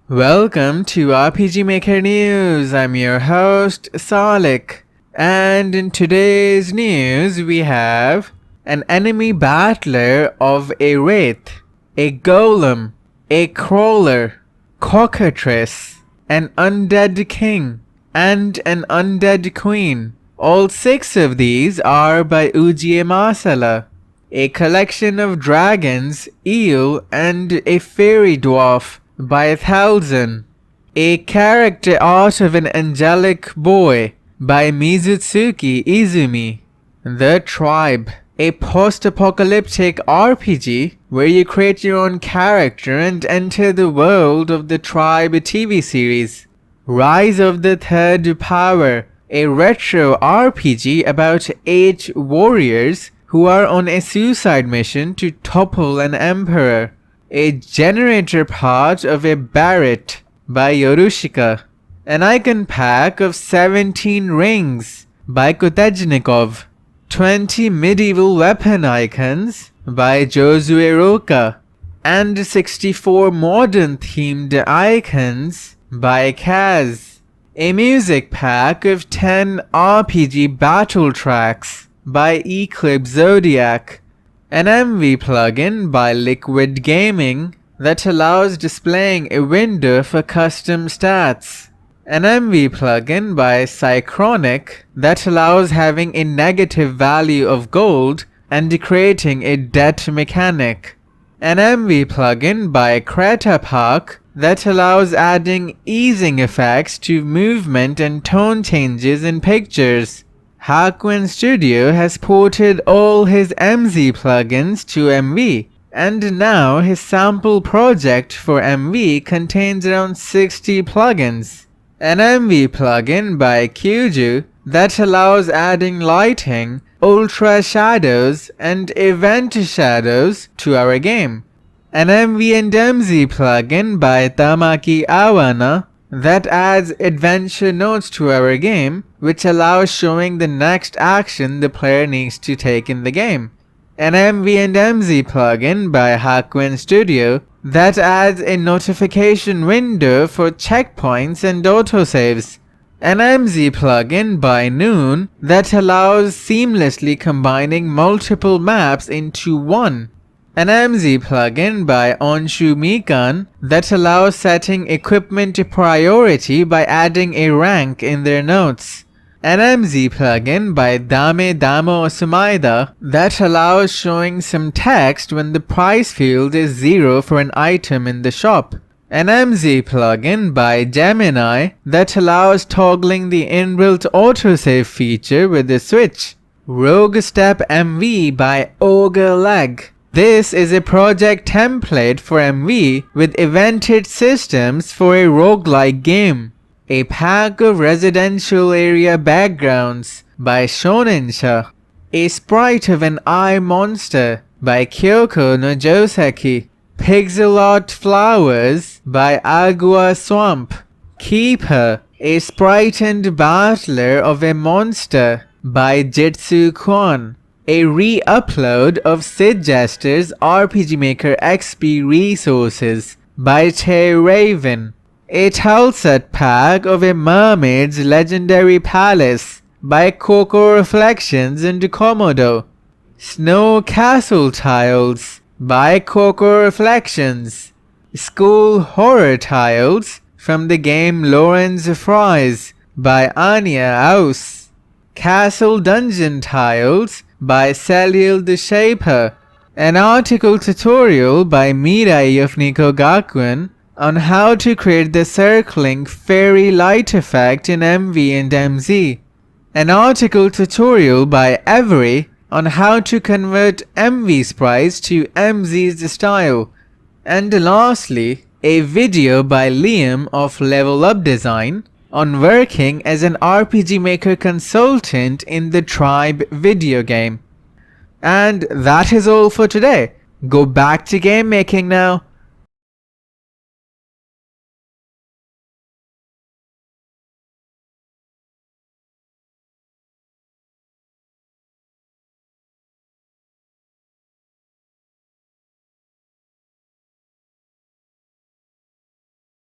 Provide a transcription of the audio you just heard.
Welcome to RPG Maker News. I'm your host, Salik. And in today's news, we have an enemy battler of a wraith, a golem, a crawler, cockatrice, an undead king, and an undead queen. All 6 of these are by Ujiie Masala. A collection of dragons, eel, and a fairy dwarf by Tilesets. A character art of an angelic boy by Mizutsuki Izumi. The Tribe, a post-apocalyptic RPG where you create your own character and enter the world of the Tribe TV series. Rise of the Third Power, a retro RPG about 8 warriors who are on a suicide mission to topple an emperor. A generator part of a Barret by Yorushika. An icon pack of 17 rings by Kotejnikov. 20 medieval weapon icons by Josue Roka. And 64 modern themed icons by Kaz. A music pack of 10 RPG battle tracks by Eclipse Zodiac. An MV plugin by Liquid Gaming that allows displaying a window for custom stats. An MV plugin by Sychronic that allows having a negative value of gold and creating a debt mechanic. An MV plugin by Cretapark that allows adding easing effects to movement and tone changes in pictures. Hackwen Studio has ported all his MZ plugins to MV, and now his sample project for MV contains around 60 plugins. An MV plugin by Kyuju that allows adding lighting, ultra shadows, and event shadows to our game. An MV and MZ plugin by Tamaki Awana that adds adventure notes to our game, which allows showing the next action the player needs to take in the game. An MV and MZ plugin by Hackwen Studio that adds a notification window for checkpoints and autosaves. An MZ plugin by Noon that allows seamlessly combining multiple maps into one. An MZ plugin by Onshu Mikan that allows setting equipment priority by adding a rank in their notes. An MZ plugin by Dame Damo Sumaida that allows showing some text when the price field is 0 for an item in the shop. An MZ plugin by Gemini that allows toggling the inbuilt autosave feature with the Switch. Rogue Step MV by Ogre Leg. This is a project template for MV with evented systems for a roguelike game. A pack of residential area backgrounds by Shonensha. A sprite of an eye monster by Kyoko no Joseki. Pixel art flowers by Agua Swamp. Keeper, a sprite and battler of a monster by Jitsu Kwon. A re-upload of Sid Jester's RPG Maker XP resources by Tay Raven. A Tilesets pack of a mermaid's legendary palace by Coco Reflections and Komodo. Snow Castle tiles by Coco Reflections. School horror tiles from the game Lawrence Fries by Anya Aus. Castle dungeon tiles by Celil the Shaper. An article tutorial by Mirai of Nikko Gakuen on how to create the circling fairy light effect in MV and MZ. An article tutorial by Every on how to convert MV sprites to MZ's style. And lastly, a video by Liam of Level Up Design on working as an RPG Maker consultant in the Tribe video game. And that is all for today. Go back to game making now.